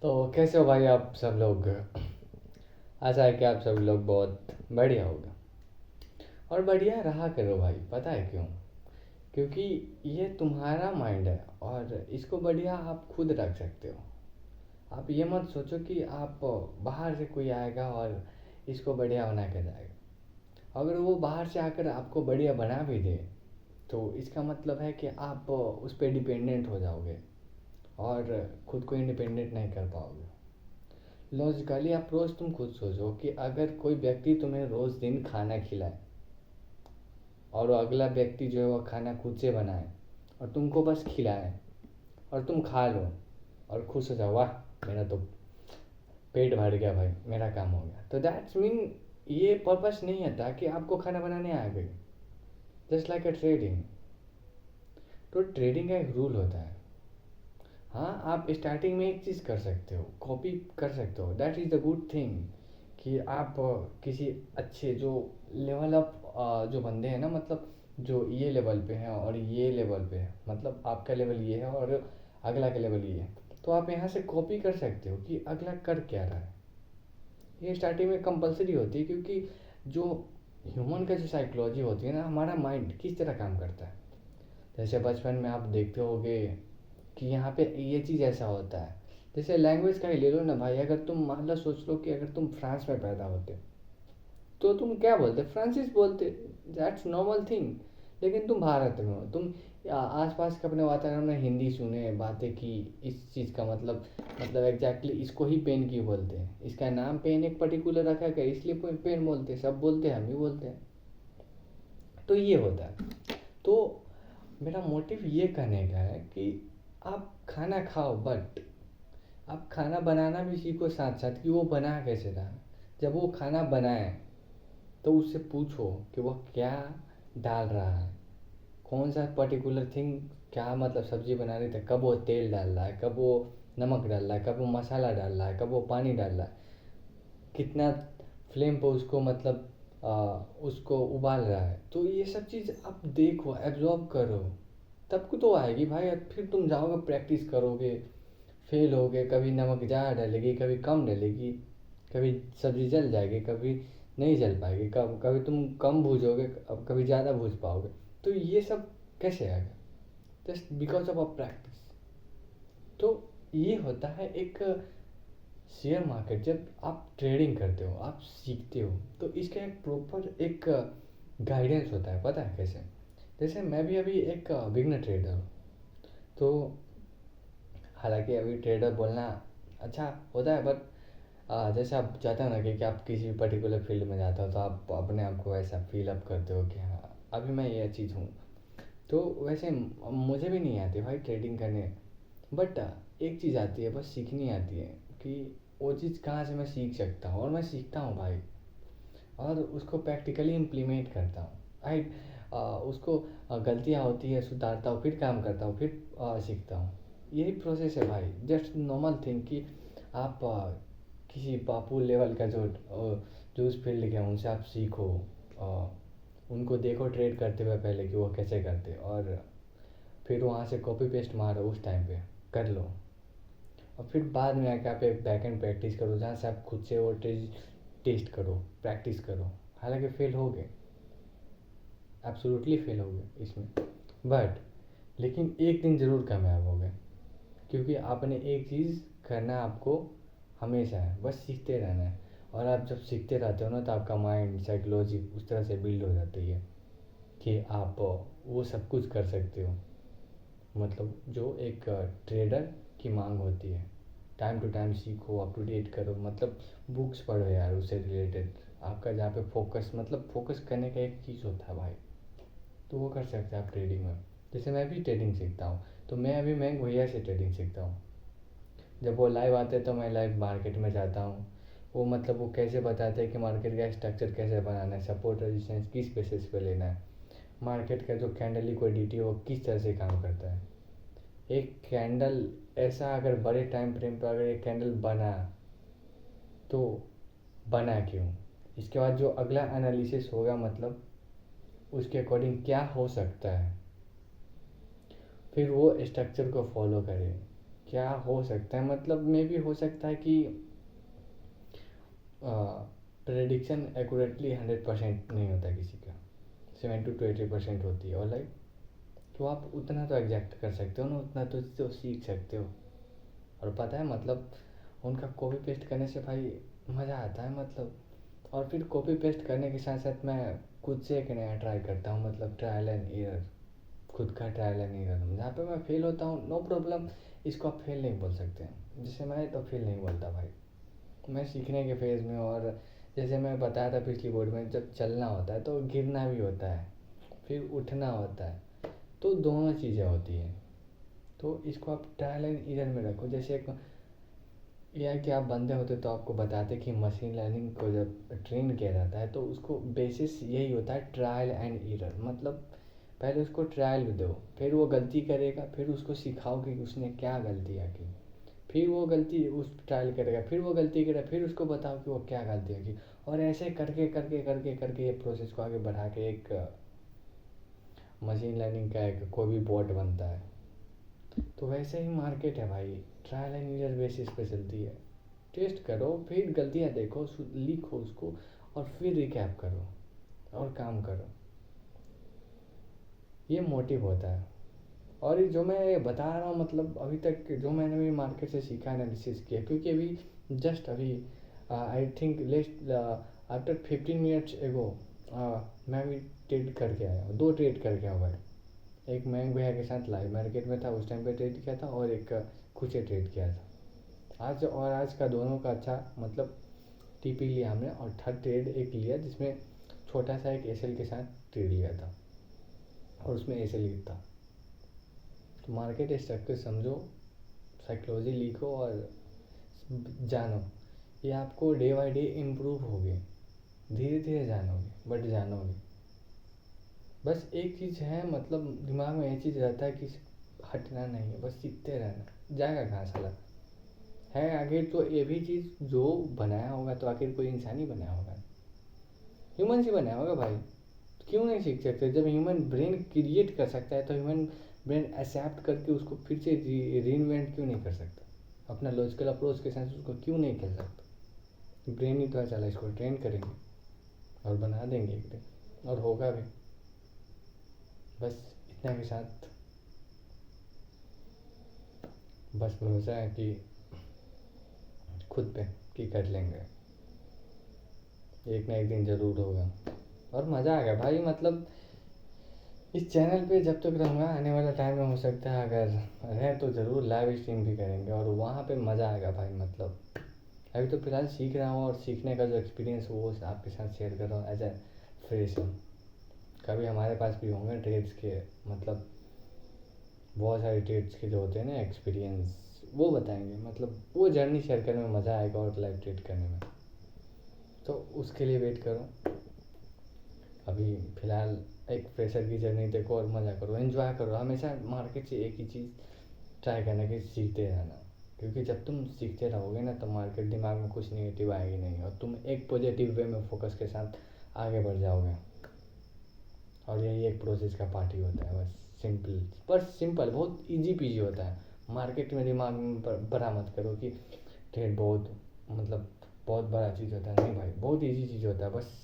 तो कैसे हो भाई आप सब लोग। आशा है कि आप सब लोग बहुत बढ़िया होगा और बढ़िया रहा करो भाई। पता है क्यों? क्योंकि ये तुम्हारा माइंड है और इसको बढ़िया आप खुद रख सकते हो। आप ये मत सोचो कि आप बाहर से कोई आएगा और इसको बढ़िया बना के जाएगा। अगर वो बाहर से आकर आपको बढ़िया बना भी दे तो इसका मतलब है कि आप उस पर डिपेंडेंट हो जाओगे और खुद को इंडिपेंडेंट नहीं कर पाओगे। लॉजिकली आप रोज़ तुम खुद सोचो कि अगर कोई व्यक्ति तुम्हें रोज़ दिन खाना खिलाए और वो अगला व्यक्ति जो है वो खाना खुद से बनाए और तुमको बस खिलाए और तुम खा लो और खुश हो जाओ, वाह मेरा तो पेट भर गया भाई, मेरा काम हो गया, तो दैट्स मीन ये पर्पस नहीं आता कि आपको खाना बनाने आ गई। जस्ट लाइक अ ट्रेडिंग। तो ट्रेडिंग का एक रूल होता है। हाँ, आप स्टार्टिंग में एक चीज़ कर सकते हो, कॉपी कर सकते हो, that is the good thing कि आप किसी अच्छे जो लेवल अप जो बंदे हैं ना, मतलब जो ये लेवल पे हैं और ये लेवल पे है, मतलब आपका लेवल ये है और अगला का लेवल ये है, तो आप यहाँ से कॉपी कर सकते हो कि अगला कर क्या रहा है। ये स्टार्टिंग में कंपलसरी होती है क्योंकि जो ह्यूमन का जो साइकोलॉजी होती है ना, हमारा माइंड किस तरह काम करता है। जैसे बचपन में आप देखते होगे कि यहाँ पे ये चीज़ ऐसा होता है। जैसे लैंग्वेज का ही ले लो ना भाई, अगर तुम मान लो सोच लो कि अगर तुम फ्रांस में पैदा होते तो तुम क्या बोलते? फ्रांसिस बोलते। That's normal thing. लेकिन तुम भारत में हो, तुम आसपास के अपने वातावरण में हिंदी सुने, बातें की, इस चीज़ का मतलब एग्जैक्टली इसको ही पेन क्यों बोलते हैं, इसका नाम पेन एक पर्टिकुलर रखा है क्या, इसलिए पेन बोलते हैं, सब बोलते हैं, हम भी बोलते हैं। तो ये होता है। तो मेरा मोटिव ये कहने का है कि आप खाना खाओ, बट आप खाना बनाना भी सीखो साथ साथ कि वो बना कैसे रहा। जब वो खाना बनाए तो उससे पूछो कि वो क्या डाल रहा है, कौन सा पर्टिकुलर थिंग, क्या मतलब सब्जी बना रही थी, कब वो तेल डाल रहा है, कब वो नमक डाल रहा है, कब वो मसाला डाल रहा है, कब वो पानी डाल रहा है, कितना फ्लेम पर उसको मतलब उसको उबाल रहा है। तो ये सब चीज़ आप देखो, एब्जॉर्ब करो, तब को तो आएगी भाई। अब फिर तुम जाओगे, प्रैक्टिस करोगे, फेल होगे, कभी नमक ज़्यादा डलेगी, कभी कम डलेगी, कभी सब्ज़ी जल जाएगी, कभी नहीं जल पाएगी, कभी तुम कम भूजोगे, अब कभी ज़्यादा भूज पाओगे। तो ये सब कैसे आएगा? Just because of a practice. तो ये होता है एक शेयर मार्केट। जब आप ट्रेडिंग करते हो, आप सीखते हो, तो इसका एक प्रॉपर एक गाइडेंस होता है। पता है कैसे? जैसे मैं भी अभी एक बिगनर ट्रेडर हूँ। तो हालांकि अभी ट्रेडर बोलना अच्छा होता है, बट जैसे आप चाहते हो ना कि आप किसी भी पर्टिकुलर फील्ड में जाते हो तो आप अपने आप को ऐसा फील अप करते हो कि हाँ अभी मैं ये चीज़ हूँ। तो वैसे मुझे भी नहीं आती भाई ट्रेडिंग करने, बट एक चीज़ आती है, बस सीखनी आती है कि वो चीज़ कहाँ से मैं सीख सकता हूँ, और मैं सीखता हूँ भाई, और उसको प्रैक्टिकली इम्प्लीमेंट करता हूँ। आई उसको गलतियाँ होती है सुधारता हूँ, फिर काम करता हूँ, फिर सीखता हूँ। यही प्रोसेस है भाई, जस्ट नॉर्मल थिंग कि आप किसी पापू लेवल का जो उस फील्ड के हैं उनसे आप सीखो, उनको देखो ट्रेड करते हुए पहले कि वो कैसे करते, और फिर वहाँ से कॉपी पेस्ट मारो, उस टाइम पे कर लो, और फिर बाद में आके आप एक बैक एंड प्रैक्टिस करो जहाँ से आप खुद से वो टेस्ट करो, प्रैक्टिस करो। हालांकि फेल हो गए, एब्सोल्युटली फेल हो गए इसमें, बट लेकिन एक दिन ज़रूर कामयाब हो गए, क्योंकि आपने एक चीज़ करना आपको हमेशा है, बस सीखते रहना है। और आप जब सीखते रहते हो ना तो आपका माइंड साइकोलॉजी उस तरह से बिल्ड हो जाती है कि आप वो सब कुछ कर सकते हो, मतलब जो एक ट्रेडर की मांग होती है। टाइम टू टाइम सीखो, अप टू डेट करो, मतलब बुक्स पढ़ो यार उससे रिलेटेड। आपका जहाँ पे फोकस, मतलब फोकस करने का एक चीज़ होता है भाई, तो वो कर सकते हैं आप ट्रेडिंग में। जैसे मैं भी ट्रेडिंग सीखता हूँ, तो मैं अभी मैं भैया से ट्रेडिंग सीखता हूँ। जब वो लाइव आते हैं तो मैं लाइव मार्केट में जाता हूँ। वो मतलब वो कैसे बताते हैं कि मार्केट का स्ट्रक्चर कैसे बनाना है, सपोर्ट रेजिस्टेंस किस बेसिस पे लेना है, मार्केट का जो कैंडल लिक्विडिटी है वो किस तरह से काम करता है। एक कैंडल ऐसा अगर बड़े टाइम फ्रेम पर अगर एक कैंडल बना तो बना क्यों, इसके बाद जो अगला एनालिसिस होगा, मतलब उसके अकॉर्डिंग क्या हो सकता है, फिर वो स्ट्रक्चर को फॉलो करें क्या हो सकता है, मतलब मे भी हो सकता है कि प्रेडिक्शन एक्यूरेटली 100% नहीं होता किसी का, 70 to 80% होती है। और लाइक तो आप उतना तो एग्जैक्ट कर सकते हो ना, उतना तो सीख सकते हो। और पता है मतलब उनका कॉपी पेस्ट करने से भाई मज़ा आता है मतलब। और फिर कॉपी पेस्ट करने के साथ साथ मैं खुद से एक नया ट्राई करता हूँ, मतलब ट्रायल एंड एरर, खुद का ट्रायल एंड एरर। जहाँ पे मैं फेल होता हूँ नो प्रॉब्लम, इसको आप फेल नहीं बोल सकते हैं। जैसे मैं तो फेल नहीं बोलता भाई, मैं सीखने के फेज़ में। और जैसे मैं बताया था पिछली बोर्ड में, जब चलना होता है तो गिरना भी होता है, फिर उठना होता है, तो दोनों चीज़ें होती हैं। तो इसको आप ट्रायल एंड एरर में रखो। जैसे एक यह है कि आप बंदे होते तो आपको बताते कि मशीन लर्निंग को जब ट्रेन किया जाता है तो उसको बेसिस यही होता है ट्रायल एंड एरर। मतलब पहले उसको ट्रायल दो, फिर वो गलती करेगा, फिर उसको सिखाओ कि उसने क्या गलतियाँ की, फिर वो गलती उस ट्रायल करेगा, फिर वो गलती करेगा, फिर उसको बताओ कि वो क्या गलतियाँ की। और ऐसे करके करके करके करके ये प्रोसेस को आगे बढ़ा के एक मशीन लर्निंग का एक कोई भी बॉट बनता है। तो वैसे ही मार्केट है भाई, ट्रायल एंड एरर बेसिस पे चलती है। टेस्ट करो, फिर गलतियाँ देखो, लिखो उसको, और फिर रिकैप करो और काम करो। ये मोटिव होता है। और ये जो मैं ये बता रहा हूँ, मतलब अभी तक जो मैंने भी मार्केट से सीखा, एनालिसिस किया, क्योंकि अभी जस्ट अभी I think least after 15 minutes ago मैं भी ट्रेड करके आया हूँ, 2 ट्रेड करके आया भाई। एक मैं भैया के साथ लाइव मार्केट में था, उस टाइम पे ट्रेड किया था, और एक खुद से ट्रेड किया था आज। और आज का दोनों का अच्छा मतलब टीपी लिया हमने, और थर्ड ट्रेड एक लिया जिसमें छोटा सा एक एसएल के साथ ट्रेड लिया था, और उसमें एसएल ही था। तो मार्केट स्ट्रक्चर समझो, साइकोलॉजी लिखो और जानो। ये आपको डे बाय डे इम्प्रूव होगे, धीरे धीरे जानोगे बट जानोगे। बस एक चीज़ है, मतलब दिमाग में ये चीज़ रहता है कि हटना नहीं है, बस सीखते रहना। जाएगा कहाँ साला, है आगे तो ये भी चीज़ जो बनाया होगा तो आखिर कोई इंसान ही बनाया होगा, ह्यूमन ही बनाया होगा भाई। तो क्यों नहीं सीख सकते? जब ह्यूमन ब्रेन क्रिएट कर सकता है तो ह्यूमन ब्रेन एक्सेप्ट करके उसको फिर से री इन्वेंट क्यों नहीं कर सकता? अपना लॉजिकल अप्रोच के साथ उसको क्यों नहीं खेल सकता? ब्रेन ही तो है, चला इसको ट्रेन करेंगे और बना देंगे एक दिन, और होगा भी। बस इतना के साथ बस भरोसा है कि खुद पे कि कर लेंगे, एक ना एक दिन ज़रूर होगा। और मज़ा आएगा भाई, मतलब इस चैनल पे जब तक रहूँगा, आने वाला टाइम में हो सकता है अगर रहे तो ज़रूर लाइव स्ट्रीम भी करेंगे, और वहाँ पे मज़ा आएगा भाई। मतलब अभी तो फ़िलहाल सीख रहा हूँ, और सीखने का जो एक्सपीरियंस वो आपके साथ शेयर कर रहा हूँ एज ए फ्रेशर। कभी हमारे पास भी होंगे ट्रेड्स के, मतलब बहुत सारे ट्रेड्स के जो होते हैं ना एक्सपीरियंस, वो बताएंगे। मतलब वो जर्नी शेयर करने में मज़ा आएगा, और लाइव ट्रेड करने में। तो उसके लिए वेट करो। अभी फ़िलहाल एक फ्रेशर की जर्नी देखो और मज़ा करो, एंजॉय करो। हमेशा मार्केट से एक ही चीज़ ट्राई करना कि सीखते रहना, क्योंकि जब तुम सीखते रहोगे ना तो मार्केट दिमाग में कुछ नेगेटिव आएगी नहीं, और तुम एक पॉजिटिव वे में फोकस के साथ आगे बढ़ जाओगे। और यही एक प्रोसेस का पार्ट ही होता है, बस सिंपल, बस सिंपल, बहुत इजी पीजी होता है। मार्केट में दिमाग में बड़ा मत करो कि ट्रेड बहुत मतलब बहुत बड़ा चीज़ होता है। नहीं भाई, बहुत इजी चीज़ होता है। बस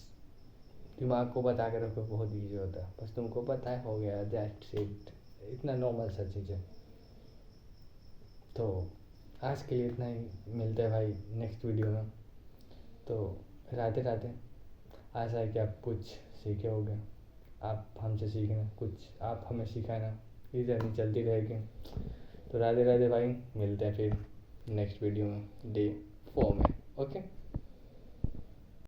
दिमाग को बता के रखो, बहुत ईजी होता है, बस तुमको पता है, हो गया, दैट्स इट। इतना नॉर्मल सा चीज़ है। तो आज के लिए इतना ही, मिलते हैं भाई नेक्स्ट वीडियो में। तो राधे राधे। आशा है कि आप कुछ सीखे होंगे, आप हमसे सीखना, कुछ आप हमें सिखाना, ये जर्नी चलती रहेगी। तो राधे राधे भाई, मिलते हैं फिर नेक्स्ट वीडियो में, डे 4 में। ओके।